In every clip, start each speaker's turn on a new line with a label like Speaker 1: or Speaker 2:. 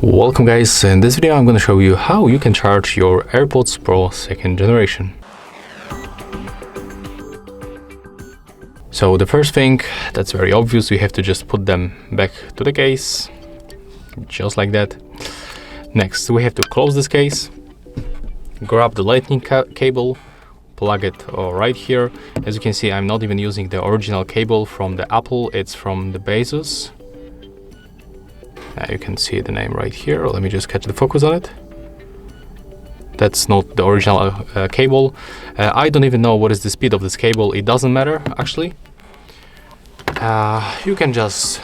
Speaker 1: Welcome guys, in this video I'm going to show you how you can charge your AirPods Pro 2nd generation. So the first thing that's very obvious, you have to just put them back to the case, just like that. Next we have to close this case, grab the lightning cable, plug it right here. As you can see, I'm not even using the original cable from the Apple, it's from the Bezos. You can see the name right here. Let me just catch the focus on it. That's not the original cable. I don't even know what is the speed of this cable. It doesn't matter actually. You can just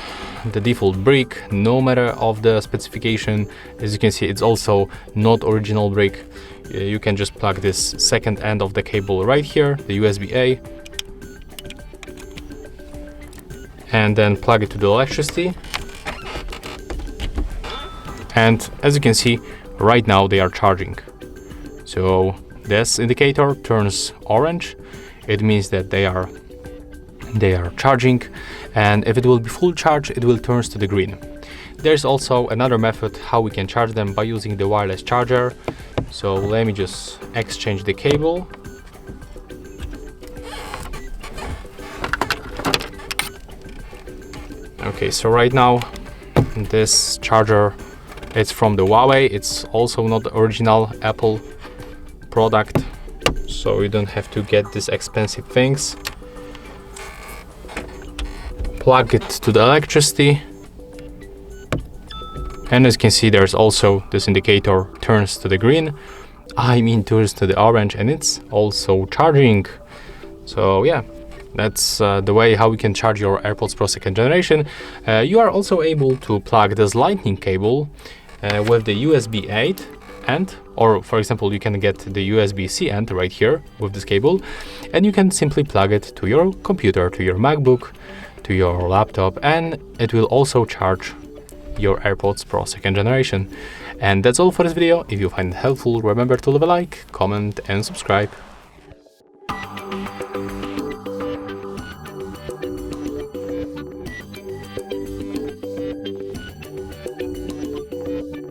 Speaker 1: the default brick, no matter of the specification. As you can see, it's also not original brick. You can just plug this second end of the cable right here, the USB-A, and then plug it to the electricity. And as you can see, right now they are charging. So this indicator turns orange. It means that they are charging, and if it will be full charge, it will turn to the green. There's also another method how we can charge them by using the wireless charger. So let me just exchange the cable. Okay, so right now this charger, it's from the Huawei. It's also not the original Apple product, so you don't have to get these expensive things. Plug it to the electricity, and as you can see, there's also this indicator turns to the green. Turns to the orange, and it's also charging. So yeah, that's the way how we can charge your AirPods Pro 2nd generation. You are also able to plug this lightning cable with the USB-A end, or for example, you can get the USB-C end right here with this cable, and you can simply plug it to your computer, to your MacBook, to your laptop, and it will also charge your AirPods Pro 2nd generation. And that's all for this video. If you find it helpful, remember to leave a like, comment and subscribe.